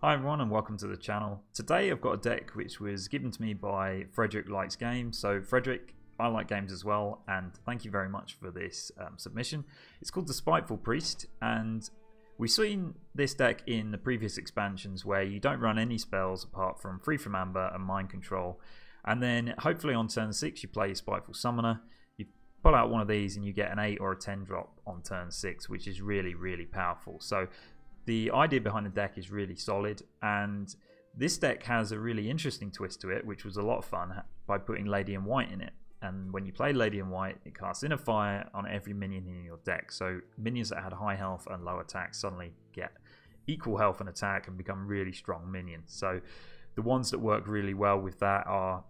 Hi everyone and welcome to the channel. Today I've got a deck which was given to me by Frederick Likes Games. So Frederick, I like games as well, and thank you very much for this submission. It's called the Spiteful Priest, and we've seen this deck in the previous expansions where you don't run any spells apart from Free from Amber and Mind Control, and then hopefully on turn 6 you play your Spiteful Summoner, you pull out one of these and you get an 8 or a 10 drop on turn 6, which is really powerful. So the idea behind the deck is really solid, and this deck has a really interesting twist to it, which was a lot of fun by putting Lady in White in it. And when you play Lady in White, it casts Inner Fire on every minion in your deck. So minions that had high health and low attack suddenly get equal health and attack and become really strong minions. So the ones that work really well with that are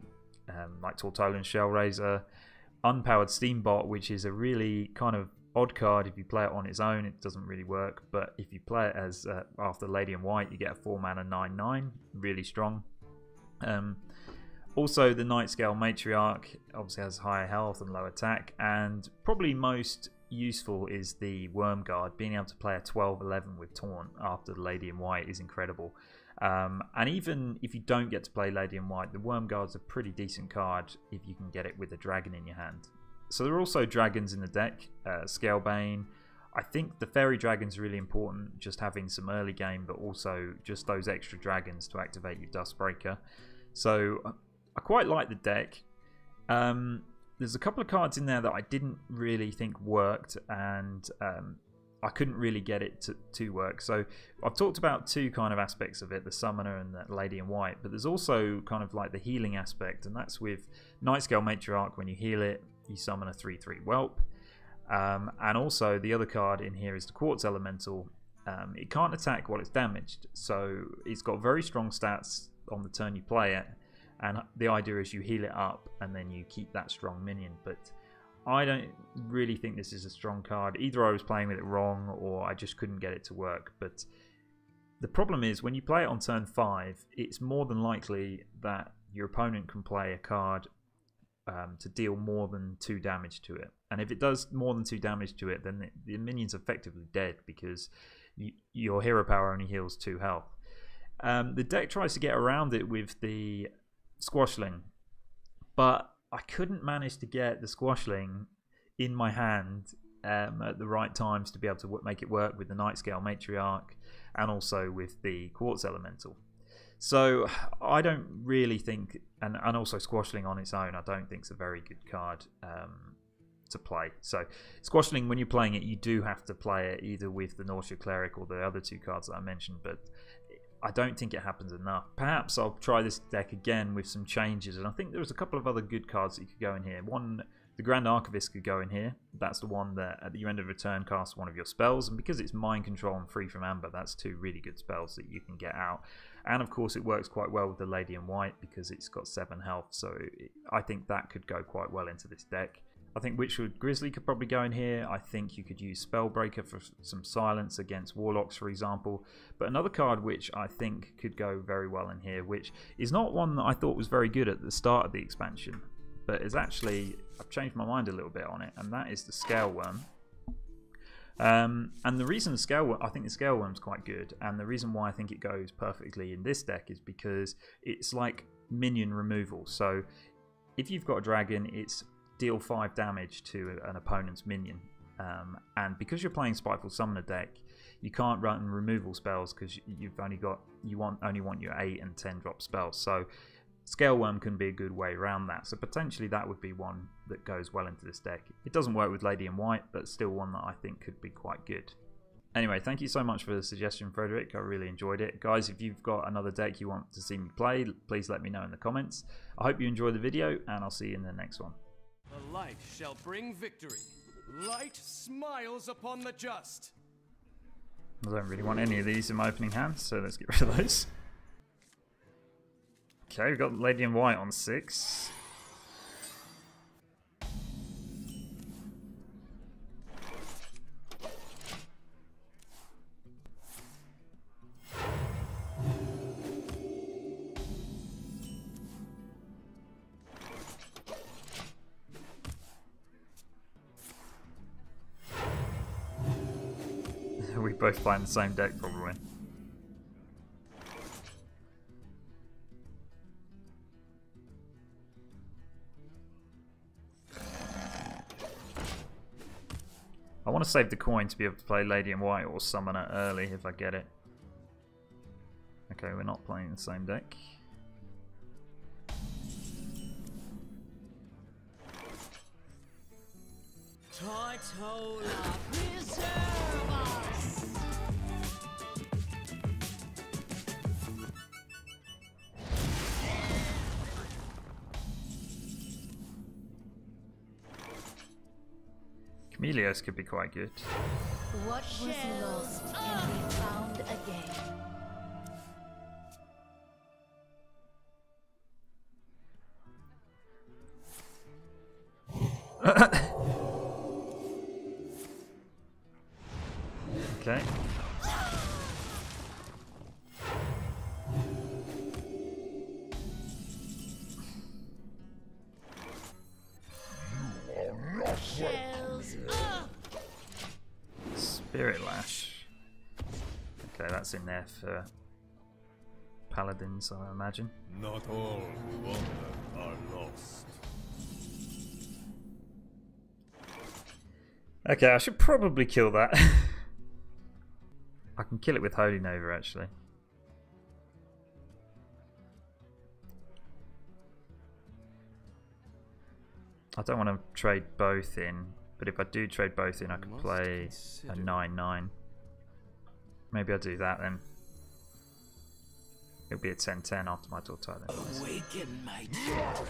like Tortolan Shellraiser, Unpowered Steambot, which is a really kind of odd card. If you play it on its own, it doesn't really work, but if you play it as after Lady in White, you get a 4 mana 9/9, really strong. Also the Nightscale Matriarch obviously has higher health and low attack, and probably most useful is the Wormguard. Being able to play a 12/11 with Taunt after the Lady in White is incredible. And even if you don't get to play Lady in White, the Wormguard's a pretty decent card if you can get it with a dragon in your hand. So there are also dragons in the deck, Scalebane. I think the Fairy Dragon's really important, just having some early game, but also just those extra dragons to activate your Dustbreaker. So I quite like the deck. There's a couple of cards in there that I didn't really think worked, and I couldn't really get it to work. So I've talked about two kind of aspects of it, the Summoner and the Lady in White, but there's also kind of like the healing aspect, and that's with Nightscale Matriarch. When you heal it, you summon a 3/3 Whelp. And also the other card in here is the Quartz Elemental. It can't attack while it's damaged, so it's got very strong stats on the turn you play it, and the idea is you heal it up and then you keep that strong minion. But I don't really think this is a strong card. Either I was playing with it wrong or I just couldn't get it to work. But the problem is when you play it on turn 5, it's more than likely that your opponent can play a card to deal more than 2 damage to it, and if it does more than 2 damage to it, then the minion's effectively dead because your hero power only heals 2 health. The deck tries to get around it with the Squashling, but I couldn't manage to get the Squashling in my hand at the right times to be able to make it work with the Nightscale Matriarch and also with the Quartz Elemental. So I don't really think, and also Squashling on its own, I don't think it's a very good card to play. So Squashling, when you're playing it, you do have to play it either with the Nausea Cleric or the other 2 cards that I mentioned, but I don't think it happens enough. Perhaps I'll try this deck again with some changes, and I think there's a couple of other good cards that you could go in here. One, the Grand Archivist could go in here. That's the one that at the end of the turn casts one of your spells, and because it's Mind Control and Free from Amber, that's 2 really good spells that you can get out. And of course it works quite well with the Lady in White because it's got 7 health, so I think that could go quite well into this deck. I think Witchwood Grizzly could probably go in here. I think you could use Spellbreaker for some silence against Warlocks, for example. But another card which I think could go very well in here, which is not one that I thought was very good at the start of the expansion, but is actually, I've changed my mind a little bit on it, and that is the Scaleworm. And the reason I think the Scaleworm's quite good, and the reason why I think it goes perfectly in this deck is because it's like minion removal. So if you've got a dragon, it's deal 5 damage to an opponent's minion, and because you're playing Spiteful Summoner deck, you can't run removal spells because you only want your 8 and 10 drop spells. So Scaleworm can be a good way around that. So potentially that would be one that goes well into this deck. It doesn't work with Lady in White, but still one that I think could be quite good. Anyway, thank you so much for the suggestion, Frederick. I really enjoyed it. Guys, if you've got another deck you want to see me play, please let me know in the comments. I hope you enjoyed the video, and I'll see you in the next one. The light shall bring victory. Light smiles upon the just. I don't really want any of these in my opening hand, so let's get rid of those. Okay, we've got Lady in White on 6. We both playing the same deck, probably. want to save the coin to be able to play Lady in White or summon it early if I get it. Okay, we're not playing the same deck. Tortola, preserve us! Chameleos could be quite good. What was lost can be found again. Okay. Shells up! Spirit Lash. Okay, that's in there for paladins, I imagine. Not all who wander are lost. Okay, I should probably kill that. I can kill it with Holy Nova, actually. I don't want to trade both in, but if I do trade both in, I can play a 9/9. Maybe I'll do that then. It'll be a 10/10 after my draw title. Awaken my children.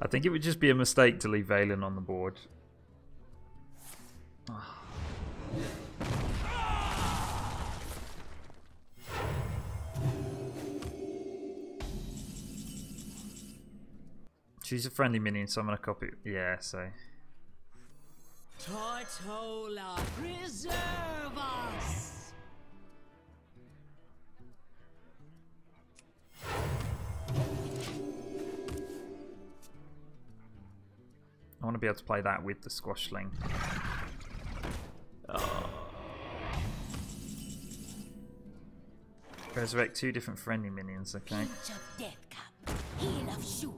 I think it would just be a mistake to leave Valen on the board. She's a friendly minion, so I'm gonna copy. Yeah, so. Tortola, preserve us! I want to be able to play that with the Squashling. Oh. Resurrect 2 different friendly minions, okay. Pinch of death cup, heel of shoe.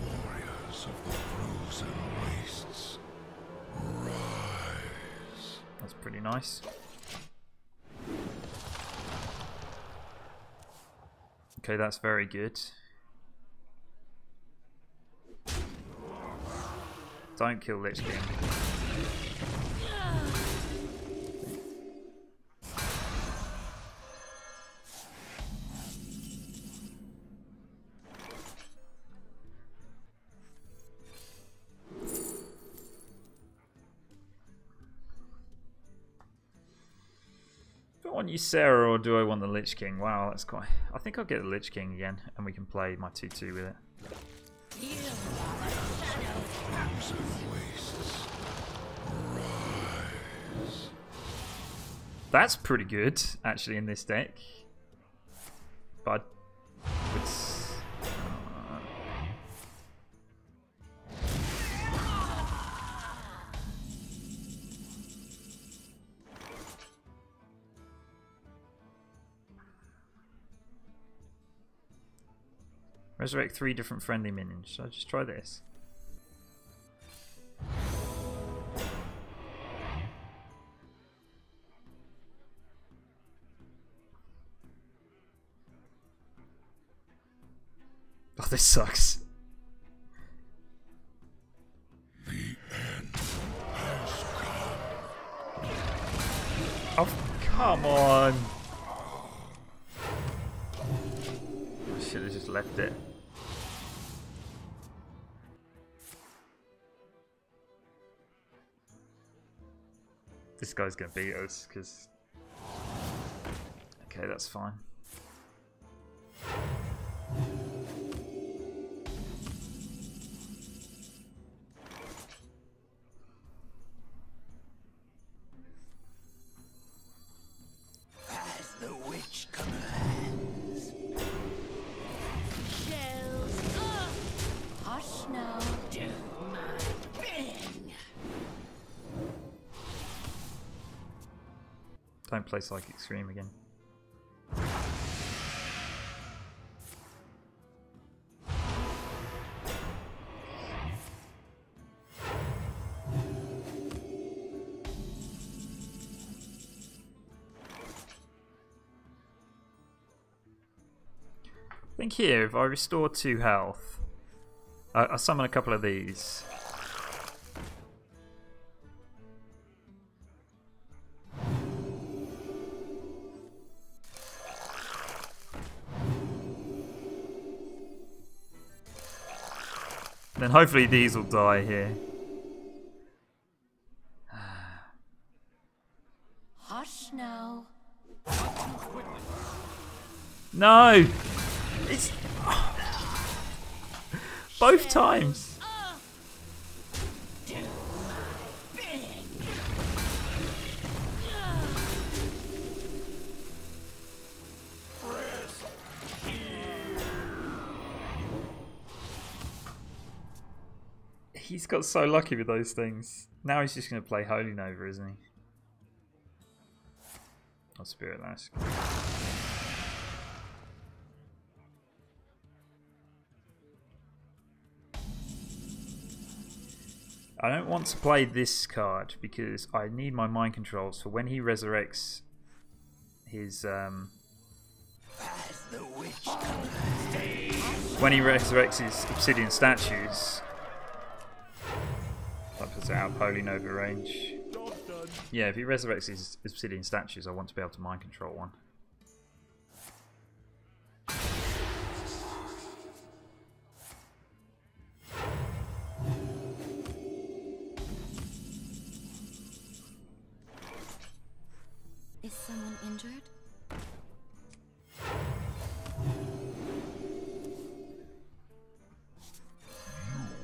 Warriors of the frozen wastes, rise. That's pretty nice. Okay, that's very good. Don't kill Lich King. Do I want you Sarah or do I want the Lich King? Wow, that's quite... I think I'll get the Lich King again and we can play my 2/2 with it. Frozen wastes, rise. That's pretty good, actually, in this deck. But it's... Resurrect 3 different friendly minions. Should I just try this? Oh, this sucks. The end has come. Oh, come on. I should have just left it. This guy's gonna beat us because... Okay, that's fine. As the witch commands. Shells up! Hush now, do my bidding. Don't play Psychic Scream again. think here, if I restore 2 health, I'll summon a couple of these. Then hopefully these will die here. Hush now. No! It's... both times! He's got so lucky with those things. Now he's just going to play Holy Nova, isn't he? Or Spirit Lash. I don't want to play this card because I need my mind controls for when he resurrects his when he resurrects his obsidian statues. That puts it out of Holy Nova range. Yeah, if he resurrects his obsidian statues, I want to be able to mind control one. Is someone injured?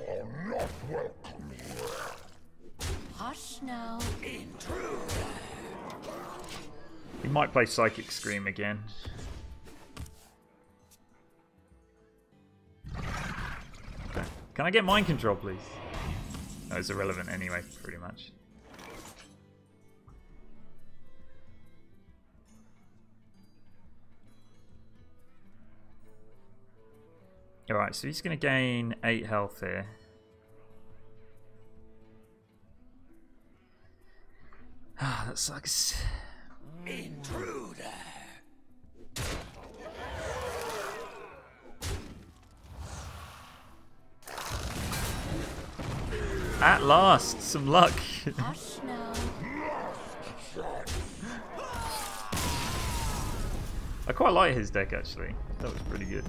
You are not welcome here. Hush now. He might play Psychic Scream again. Okay. Can I get mind control, please? No, it's irrelevant anyway, pretty much. Alright, so he's going to gain 8 health here. Ah, that sucks. Intruder. At last, some luck. Hush now. I quite like his deck actually. That was pretty good.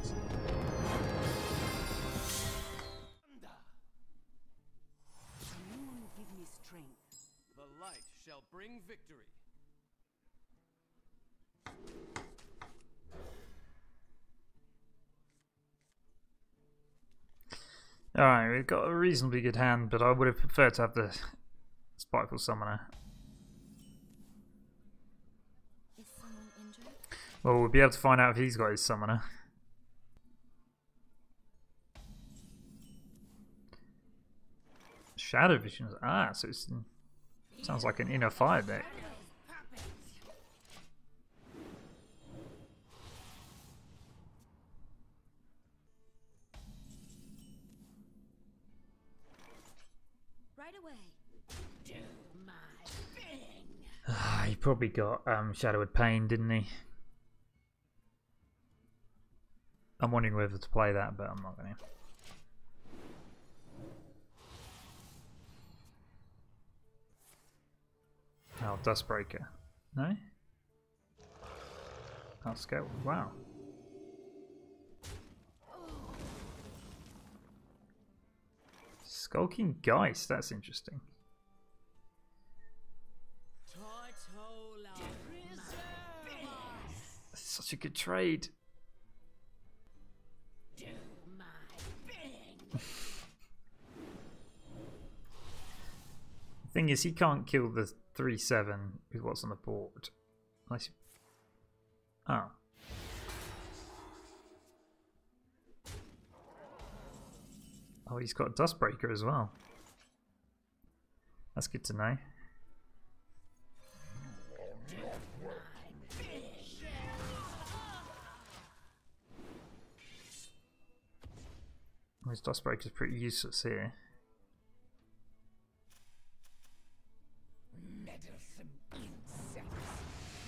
Give me strength. The light shall bring victory. Alright, we've got a reasonably good hand, but I would have preferred to have the Spiteful Summoner. Is someone injured? Well, we'll be able to find out if he's got his Summoner. Shadow Visions. Ah, so it sounds like an Inner Fire deck. Right away. Do my bidding. He probably got Shadowwood Pain, didn't he? I'm wondering whether to play that, but I'm not going to. Oh, Dustbreaker. No? Oh, Scale. Wow. Skulking Geist, that's interesting. That's such a good trade. The thing is, he can't kill the 3/7 with what's on the board. Unless he... Oh. Oh, he's got a Dustbreaker as well. That's good to know. His Dustbreaker's pretty useless here.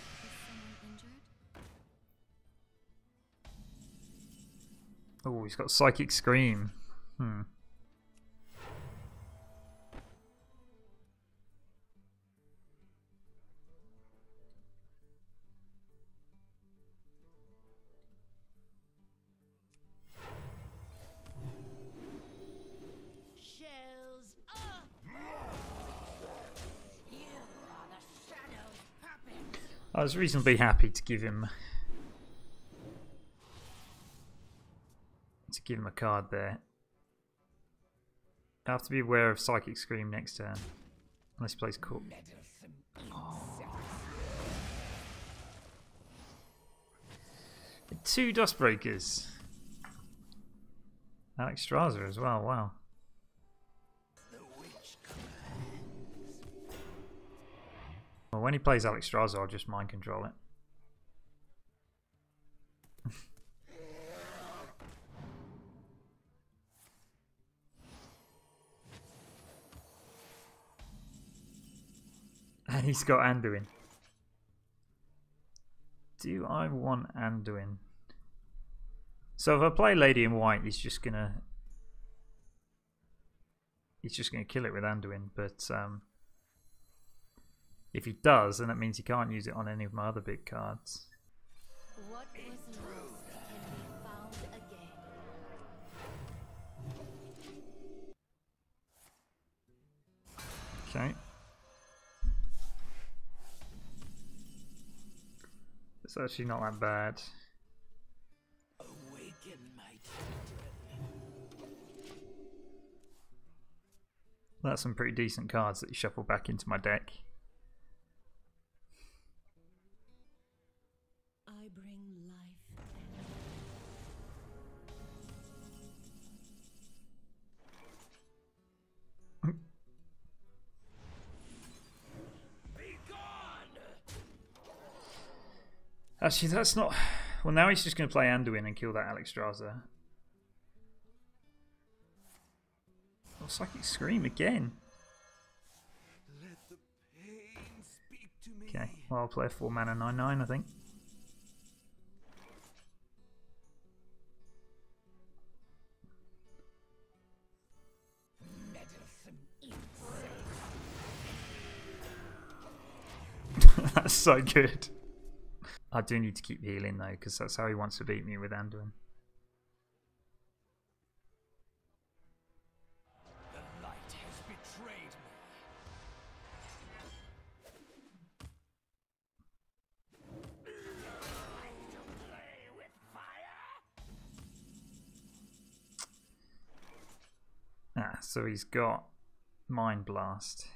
Is someone injured? Oh, he's got Psychic Scream. Shells up! You are the shadow puppet! I was reasonably happy to give him a card there. I have to be aware of Psychic Scream next turn. Unless he plays cool. Two Dustbreakers. Alex Straza as well, wow. Well, when he plays Alex Straza, I'll just mind control it. And he's got Anduin. Do I want Anduin? So if I play Lady in White, he's just gonna kill it with Anduin. But if he does, then that means he can't use it on any of my other big cards. What was lost can be found again. Okay. It's actually not that bad. Awaken my That's some pretty decent cards that you shuffle back into my deck. I bring life and Actually, that's not... Well, now he's just going to play Anduin and kill that Alex Straza. Oh, Psychic Scream again. Let the pain speak to me. Okay, well, I'll play a 4-mana 9/9, I think. That's so good. I do need to keep healing though, because that's how he wants to beat me with Anduin. The light has betrayed me. Ah, so he's got Mind Blast.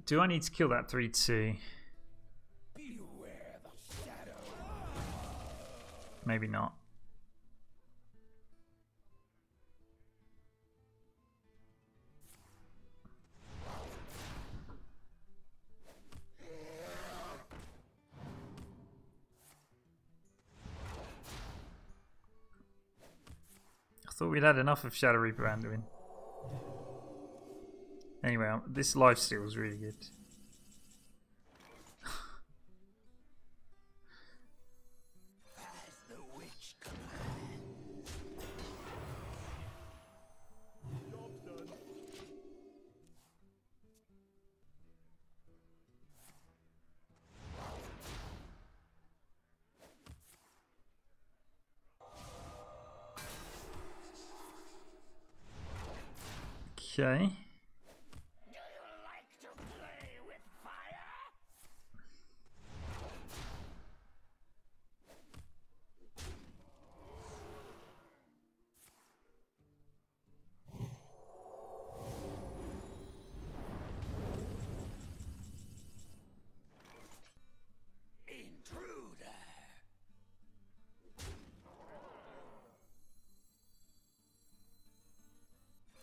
Do I need to kill that 3/2? Beware the shadow. Maybe not. I thought we'd had enough of Shadow Reaper Anduin. Anyway, this lifesteal is really good. As the witch commands. Job's done. Okay.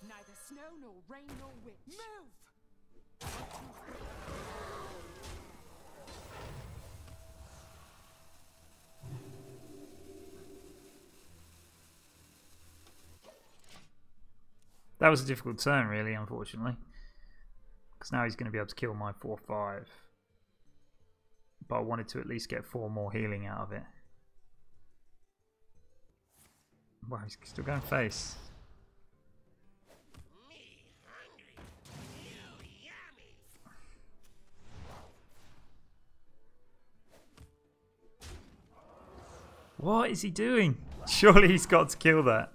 Neither snow no rain, no witch. Move! That was a difficult turn, really, unfortunately. Because now he's going to be able to kill my 4/5. But I wanted to at least get 4 more healing out of it. Wow, he's still going face. What is he doing? Surely he's got to kill that.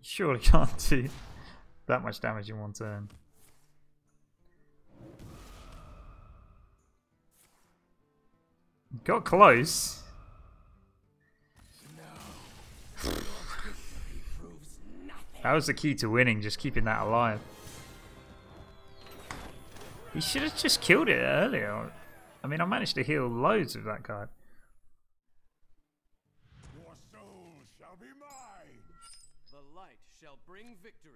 Surely can't do that much damage in one turn. Got close. That was the key to winning, just keeping that alive. He should have just killed it earlier. I mean, I managed to heal loads with that card. Your soul shall be mine. The light shall bring victory.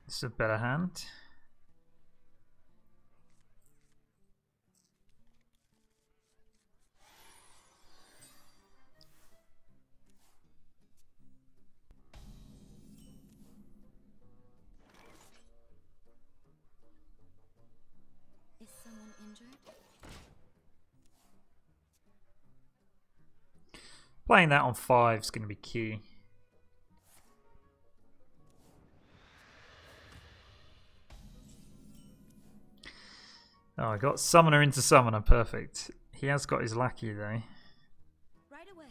This is a better hand. Is someone injured? Playing that on 5 is going to be key. Oh, I got Summoner into Summoner, perfect. He has got his lackey though. Right away.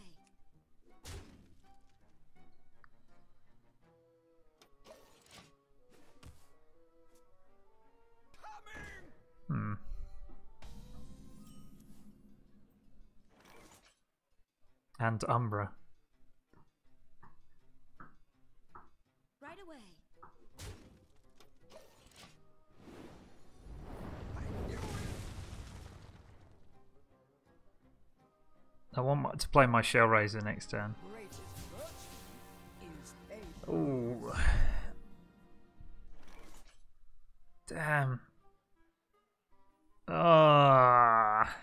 Hmm. And Umbra. Right away. I want to play my Shell Razor next turn. Greatest virtue is a Ooh. Damn. Ah.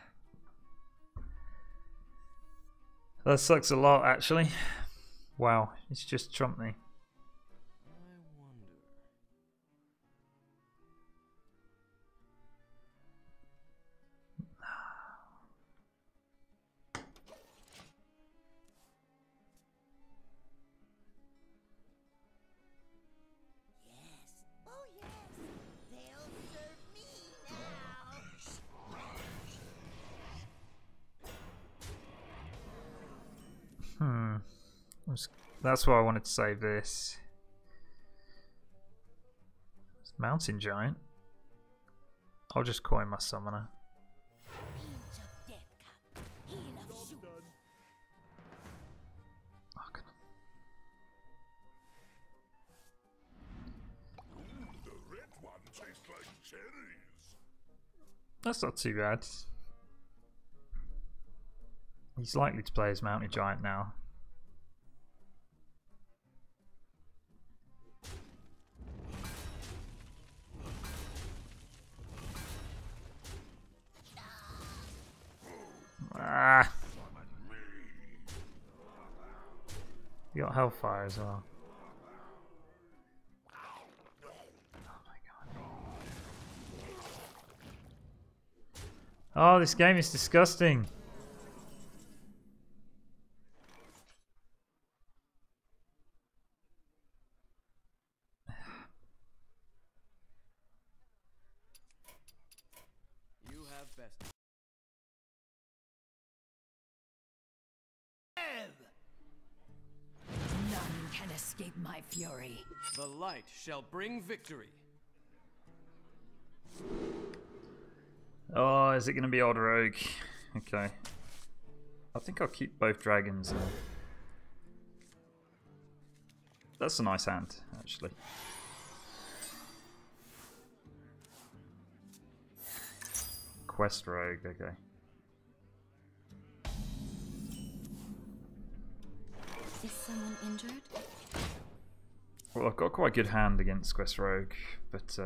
That sucks a lot, actually. Wow, it's just trumped me. I wonder. Yes. Oh yes. They'll serve me now. That's why I wanted to save this. It's Mountain Giant. I'll just coin my Summoner. Pinch of death cup. Heal of shoot. Oh, God. The red one tastes like cherries. That's not too bad. He's likely to play as Mountain Giant now. Ah. You got Hellfire as well. Oh my god. Oh, this game is disgusting. You have best. None escape my fury. The light shall bring victory. Oh, is it going to be Odd Rogue? Okay. I think I'll keep both dragons. That's a nice hand, actually. Quest Rogue, okay. Is someone injured? Well, I've got quite a good hand against Quest Rogue, but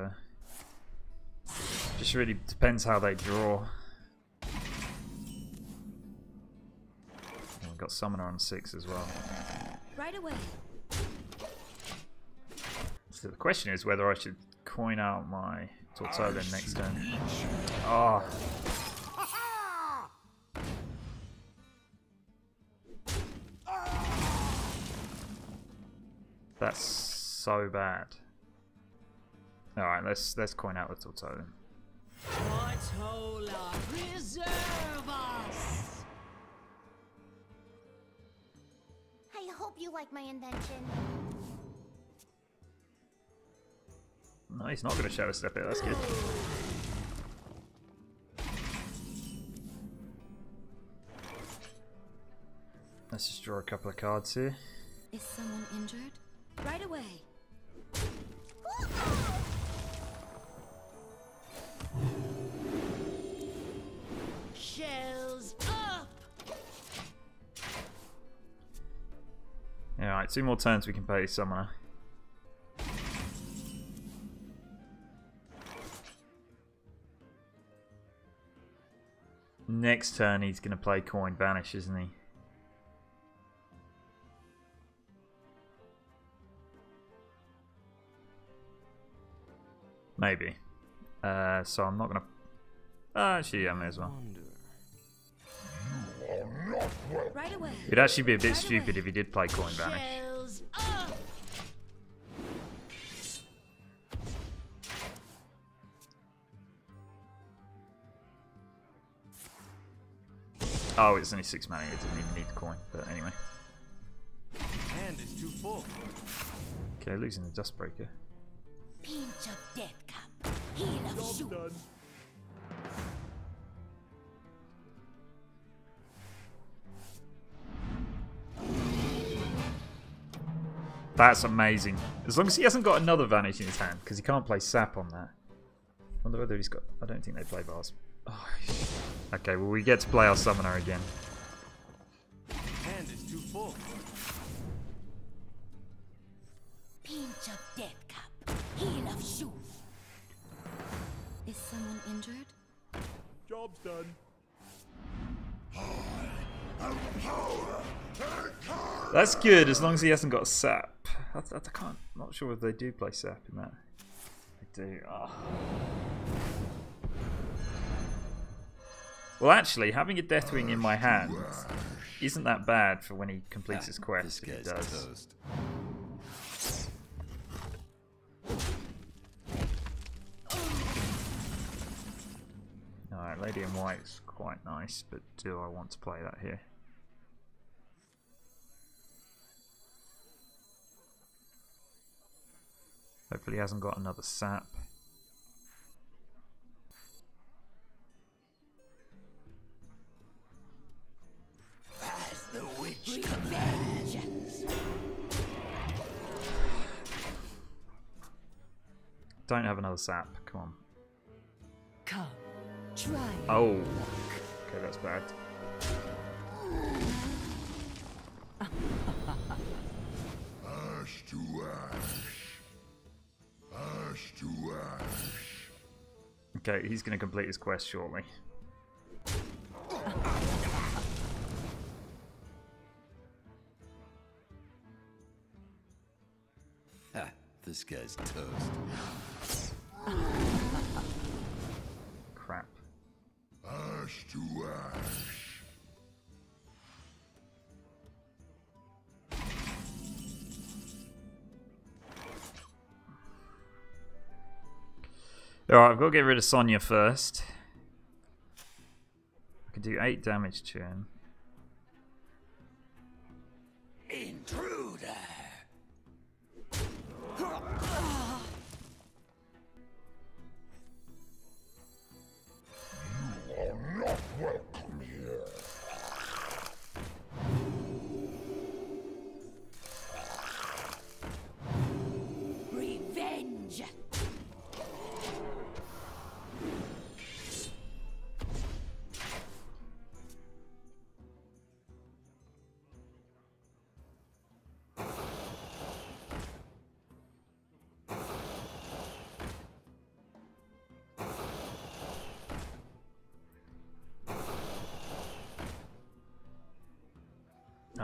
just really depends how they draw. Oh, we've got Summoner on 6 as well. Right away. So the question is whether I should coin out my Tortolan next turn. Oh. That's so bad. Alright, let's coin out the Tortolan. Tortola, preserve us! I hope you like my invention. No, he's not going to Shadow Step it, that's good. Let's just draw a couple of cards here. Is someone injured? Right away. Shells up! Alright, 2 more turns we can play Summoner. Next turn he's going to play Coin Vanish, isn't he? Maybe. So I'm not going to... actually, yeah, I may as well. Right away. It'd actually be a bit stupid if he did play Coin Vanish. Shells up! Oh, it's only 6 mana, it doesn't even need the coin, but anyway. Hand is too full. Okay, losing the Dustbreaker. Pinch of death cup. Heal of shoot. That's amazing. As long as he hasn't got another Vanish in his hand, because he can't play Sap on that. I wonder whether he's got... I don't think they play Vars. Oh, okay, well we get to play our Summoner again. Hand is too full. Pinch of death cup. Heal of shoot. Is someone injured? Job's done. That's good, as long as he hasn't got Sap. I can't... not sure if they do play Sap in that. They do. Oh. Well, actually, having a Deathwing in my hand isn't that bad for when he completes his quest, if he does. Alright, Lady in White's quite nice, but do I want to play that here? Hopefully he hasn't got another Sap. Don't have another Sap, come on. Come, try. Oh, okay, that's bad. Ash to ash. Ash to ash. Okay, he's going to complete his quest shortly. This guy's toast. Crap. Ash to ash. Alright, I've got to get rid of Sonya first. I can do 8 damage to him. Intruder.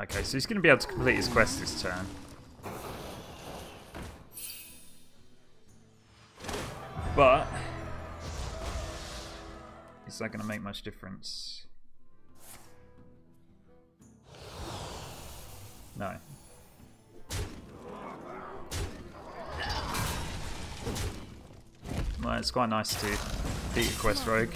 Okay, so he's going to be able to complete his quest this turn. But is that going to make much difference? No. Well, it's quite nice to beat a quest rogue.